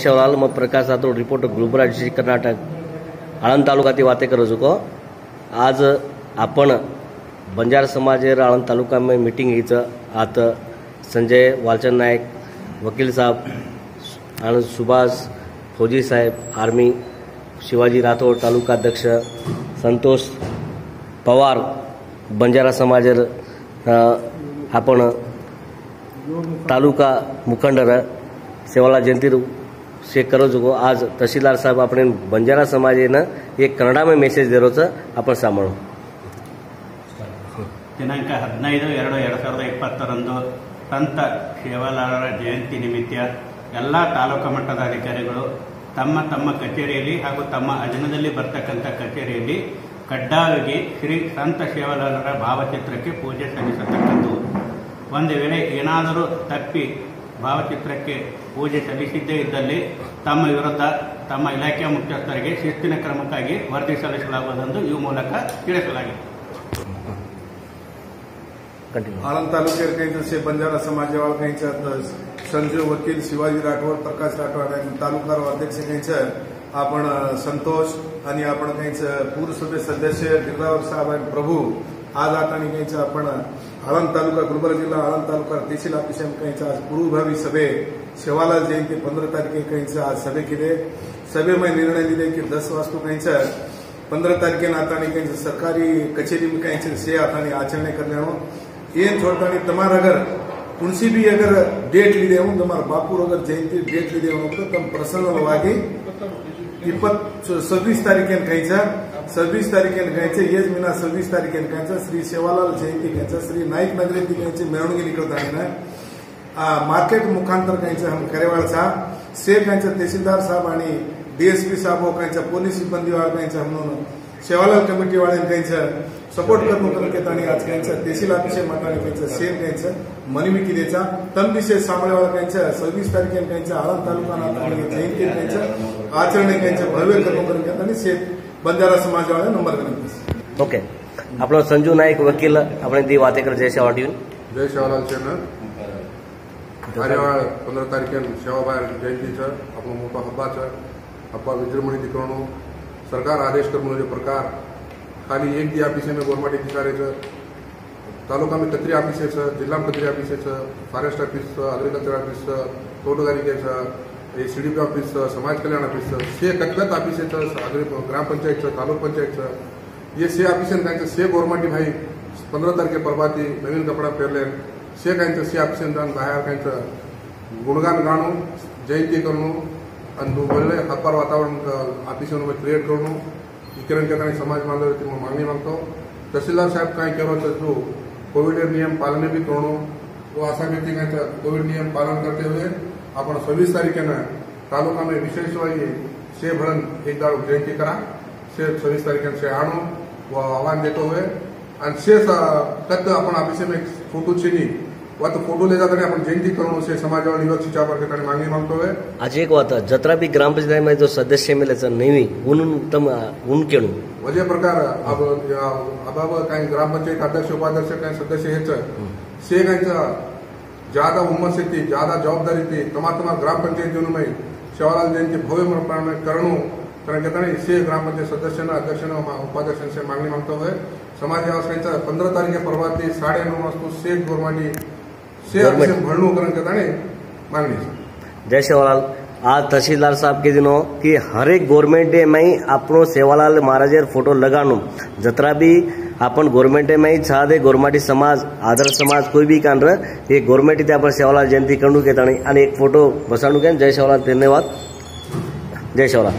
शिवलाल मग प्रकाश Rathod reporter Gulbarga district Karnataka Aland तालुका ती वाते करो चुको। आज आपण बंजारा समाज आळंद तालुका में मीटिंग आत संजय वालचंद नायक वकील साहब आनंद सुभाष फौजी साहेब आर्मी शिवाजी राठोड तालुका अध्यक्ष संतोष पवार बंजारा समाज आपण तालुका मुखंडर सेवालाल जयंती से करो जो आज तहसीलदार साहब अपने बंजारा समाज एक कन्नड़ में मेसेज दे रोच अपन सामू दिनांक 15/2/2020 संत सेवालालर जयंती निमित्त ಎಲ್ಲ ತಾಲೂಕು ಮಟ್ಟದ ಅಧಿಕಾರಿಗಳು ತಮ್ಮ ತಮ್ಮ ಕಚೇರಿಯಲ್ಲಿ ಹಾಗೂ ತಮ್ಮ ಅಧೀನದಲ್ಲಿ ಬರ್ತಕ್ಕಂಥ ಕಚೇರಿಯಲ್ಲಿ ಕಡ್ಡಾಯವಾಗಿ ಶ್ರೀ ಸಂತ ಸೇವಾಲಾಲರ ಭಾವಚಿತ್ರಕ್ಕೆ ಪೂಜೆ ಸಲ್ಲಿಸತಕ್ಕದ್ದು। ಒಂದು ವೇಳೆ ಏನಾದರೂ ತಪ್ಪಿ ಭಾವಚಿತ್ರಕ್ಕೆ ಪೂಜೆ ಸಲ್ಲಿಸಿದ್ದೇ ಇದ್ದಲ್ಲಿ ತಮ್ಮ ವಿರುದ್ಧ ತಮ್ಮ ಇಲಾಖೆಯ ಮುಖ್ಯಸ್ಥರಿಗೆ ಶಿಸ್ತಿನ ಕ್ರಮಕ್ಕಾಗಿ ವರದಿ ಸಲ್ಲಿಸಲಾಗುವುದೆಂದು ಈ ಮೂಲಕ ತಿಳಿಸಲಾಗಿದೆ। आळंद तालुक्यात से बंजारा समाज संजय वकील शिवाजी राठोड प्रकाश राठोड तालुका अध्यक्ष आपण संतोष आणि आपण पूरसभे सदस्य गिरगावर साहेब प्रभू आज आता आपण आळंद तालुका गुलबर्गा जिल्हा आळंद तालुका तहसील ऑफिस आज पूर्वभावी सभे सेवालाल जयंती 15 तारखे आज सभे केले। सभे में निर्णय लिहिले की 10 वाजता 15 तारखेला आता सरकारी कचेरी में से आता आचरण करने ಏನ್ छोड़ता तमार अगर कुणसी भी अगर डेट लीधे तमार बापू अगर जयंती डेट लीधे तम प्रसन्नವಾಗಿ 26 तारीखेन 26 तारीखेन येज मिना 26 तारीखेन श्री सेवालाल जयंती श्री नाईक नगरी मेरवणुकी निकलता मार्केट मुखांतर हम करेवाल साहब से तहसीलदार साहब आणि डीएसपी साहब पोलीस सिब्बंदी म्हणून सेवालाल कमिटी वाले सपोर्ट करने आज तहसील ऑफिस सेम मनवी की तम विषय सांभळे वाला 26 तारखेन आळंद तालुका जयंती आचरण भव्य करने से बंजारा समाज वाले नंबर करने। ओके आप संजू नाईक वकील अपने दी वातेकर जय सेवा टीवी जय सेवालाल चॅनल 15 तारखेन सेवाबाहेर जयंतीचं आपण मोठा हब्बा विजृंभणीत करणं सरकार आदेश करने प्रकार खाली एक दी ऑफिस में गवर्नमेंट अधिकाऱ्याचं तालुका में कत्री ऑफिस जिल्हा कत्री office forest office agriculture office तोटगारिकेचं सीडीपी ऑफिस समाज कल्याण ऑफिस से कतव्यात ऑफिस ग्राम पंचायत तालुक पंचायत ये से ऑफिस से गवर्नमेंट भाई 15 तारखे परवाती नवीन कपड़ा पेरले से से ऑफिस बाहेर गुणगान गाणं जयंती करणं आणि ಒಳ್ಳೆ ಹಬ್ಬರ वातावरण ऑफिस में क्रिएट करणं इकरण के समाज बांधव मागणी मागतो। तहसीलदार साहब काय करो तो कोविड नियम पालन भी करणं वो असा व्यक्ति कोविड नियम पालन करते हुए आपण 26 तारखेनं तालुका में विशेषವಾಗಿ से भरण एक दाड़ जयंती करा से 26 तारखेनं से आणो वो आह्वान देते हुए आणि से कद आपण ऑफिस में फोटो छीनी तो फोटो ले जाकर अपन जयंती करो से समाज निवासी मांगणी मांगतो है। आज एक बात जत्रा भी ग्राम पंचायत में जो सदस्य मिले नहीं तम केणु वजह प्रकार अब कहीं ग्राम पंचायत अध्यक्ष उपाध्यक्ष कहीं सदस्य से ज्यादा उम्मत से ज्यादा जवाबदारी थी तमाम ग्राम पंचायत में सेवालाल जयंती भव्य में करणं कारण से ग्राम पंचायत सदस्य अध्यक्ष उपाध्यक्ष से मांगणी मांगतो है। समाज व्यवस्था 15 तारीखे परवा 9:30 वाजता से गवर्नमेंट मांगनी। जय सेवालाल आज तहसीलदार साहब के दिनों कि हर एक गवर्नमेंट डे में आपनो सेवालाल महाराज फोटो लगानो जत्रा भी अपन गवर्नमेंट में ही छा दे गवर्नमेंट समाज आदर समाज कोई भी कान ये गवर्नमेंट आपण सेवालाल जयंती करणू के एक फोटो बसाणू के। जय सेवालाल धन्यवाद। जय सेवालाल।